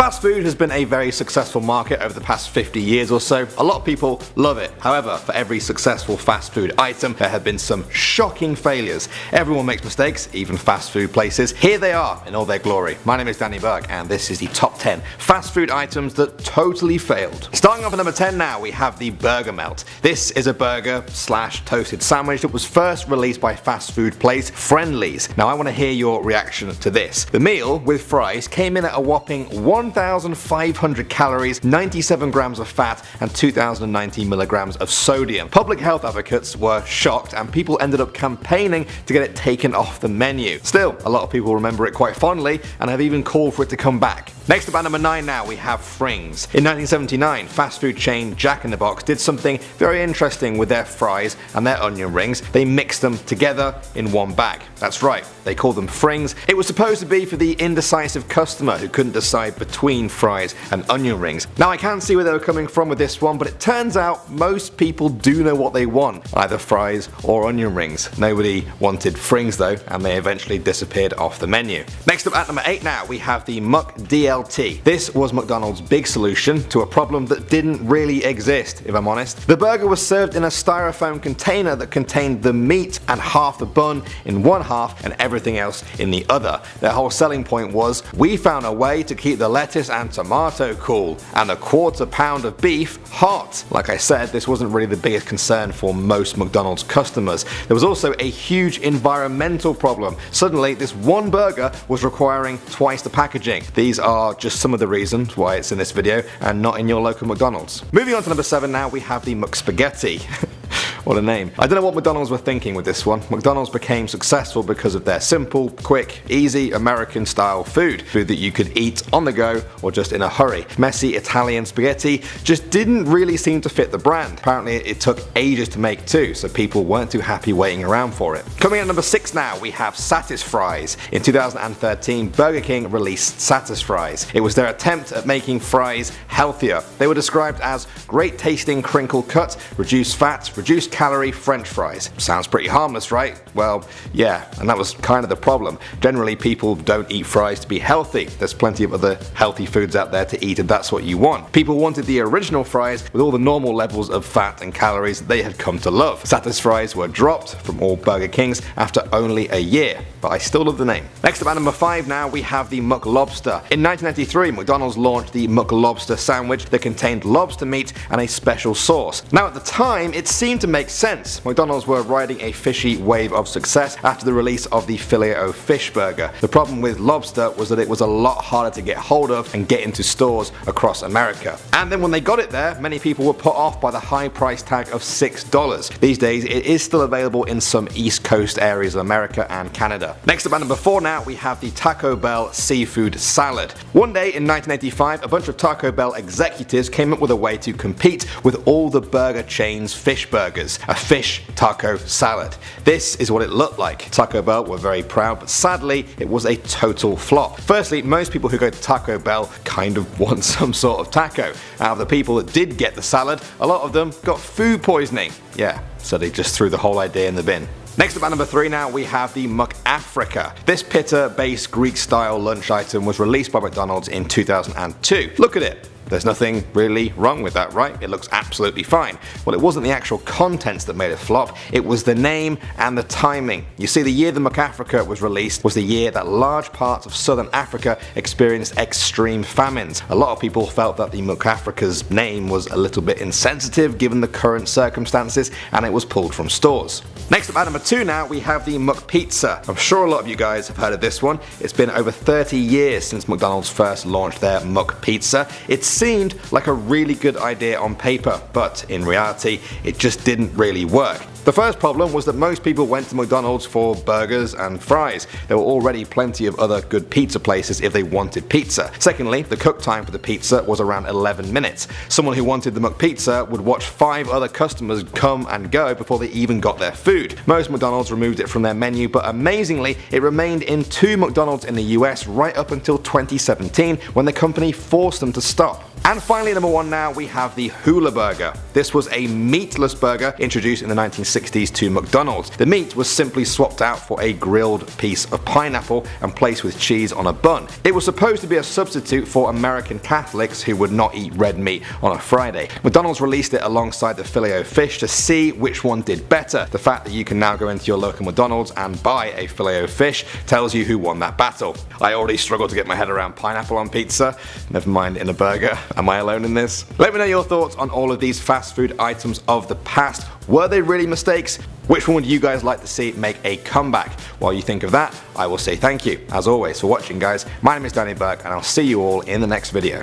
Fast food has been a very successful market over the past 50 years or so. A lot of people love it. However, for every successful fast food item, there have been some shocking failures. Everyone makes mistakes, even fast food places. Here they are in all their glory. My name is Danny Burke, and this is the top 10 fast food items that totally failed. Starting off at number 10 now, we have the Burger Melt. This is a burger / toasted sandwich that was first released by fast food place Friendly's. Now I want to hear your reaction to this. The meal, with fries, came in at a whopping 1,500 calories, 97 grams of fat, and 2,090 milligrams of sodium. Public health advocates were shocked, and people ended up campaigning to get it taken off the menu. Still, a lot of people remember it quite fondly and have even called for it to come back. Next up at number 9 now, we have Frings. In 1979, fast food chain Jack in the Box did something very interesting with their fries and their onion rings. They mixed them together in one bag. That's right, they called them Frings. It was supposed to be for the indecisive customer who couldn't decide between fries and onion rings. Now I can see where they were coming from with this one, but it turns out most people do know what they want, either fries or onion rings. Nobody wanted Frings though, and they eventually disappeared off the menu. Next up at number 8 now, we have the McDLT. This was McDonald's big solution to a problem that didn't really exist, if I'm honest. The burger was served in a styrofoam container that contained the meat and half the bun in one half and everything else in the other. Their whole selling point was, we found a way to keep the lettuce and tomato cool and a quarter pound of beef hot. Like I said, this wasn't really the biggest concern for most McDonald's customers. There was also a huge environmental problem. Suddenly, this one burger was requiring twice the packaging. These are just some of the reasons why it's in this video and not in your local McDonald's. Moving on to number 7 now, we have the McSpaghetti. What a name. I don't know what McDonald's were thinking with this one. McDonald's became successful because of their simple, quick, easy American style food. Food that you could eat on the go or just in a hurry. Messy Italian spaghetti just didn't really seem to fit the brand. Apparently it took ages to make too, so people weren't too happy waiting around for it. Coming at number 6 now, we have Satisfries. In 2013, Burger King released Satisfries. It was their attempt at making fries healthier. They were described as great tasting crinkle cut, reduced fat, reduced calorie French fries. Sounds pretty harmless, right? Well, yeah, and that was kind of the problem. Generally, people don't eat fries to be healthy. There's plenty of other healthy foods out there to eat if that's what you want. People wanted the original fries with all the normal levels of fat and calories that they had come to love. Satisfries were dropped from all Burger Kings after only a year, but I still love the name. Next up at number 5 now, we have the McLobster. In 1993, McDonald's launched the McLobster sandwich that contained lobster meat and a special sauce. Now at the time, it seemed to make sense. McDonald's were riding a fishy wave of success after the release of the Filet-O-Fish burger. The problem with lobster was that it was a lot harder to get hold of and get into stores across America. And then when they got it there, many people were put off by the high price tag of $6. These days, it is still available in some East Coast areas of America and Canada. Next up at number 4 now, we have the Taco Bell seafood salad. One day in 1985, a bunch of Taco Bell executives came up with a way to compete with all the burger chains' fish burgers. A fish taco salad. This is what it looked like. Taco Bell were very proud, but sadly it was a total flop. Firstly, most people who go to Taco Bell kind of want some sort of taco. Out of the people that did get the salad, a lot of them got food poisoning. Yeah, so they just threw the whole idea in the bin. Next up at number 3 now, we have the McAfrica. This pita-based Greek-style lunch item was released by McDonald's in 2002. Look at it. There's nothing really wrong with that, right? It looks absolutely fine. Well, it wasn't the actual contents that made it flop, it was the name and the timing. You see, the year the McAfrica was released was the year that large parts of southern Africa experienced extreme famines. A lot of people felt that the McAfrica's name was a little bit insensitive given the current circumstances, and it was pulled from stores. Next up at number 2 now, we have the McPizza. I'm sure a lot of you guys have heard of this one. It's been over 30 years since McDonald's first launched their McPizza. It seemed like a really good idea on paper, but in reality, it just didn't really work. The first problem was that most people went to McDonald's for burgers and fries. There were already plenty of other good pizza places if they wanted pizza. Secondly, the cook time for the pizza was around 11 minutes. Someone who wanted the McPizza would watch 5 other customers come and go before they even got their food. Most McDonald's removed it from their menu, but amazingly, it remained in 2 McDonald's in the US right up until 2017 when the company forced them to stop. And finally, number 1 now, we have the Hula Burger. This was a meatless burger introduced in the 1960s to McDonald's. The meat was simply swapped out for a grilled piece of pineapple and placed with cheese on a bun. It was supposed to be a substitute for American Catholics who would not eat red meat on a Friday. McDonald's released it alongside the Filet-O-Fish to see which one did better. The fact that you can now go into your local McDonald's and buy a Filet-O-Fish tells you who won that battle. I already struggle to get my head around pineapple on pizza, never mind in a burger. Am I alone in this? Let me know your thoughts on all of these fast food items of the past. Were they really mistakes? Which one would you guys like to see make a comeback? While you think of that, I will say thank you, as always, for watching, guys. My name is Danny Burke, and I'll see you all in the next video.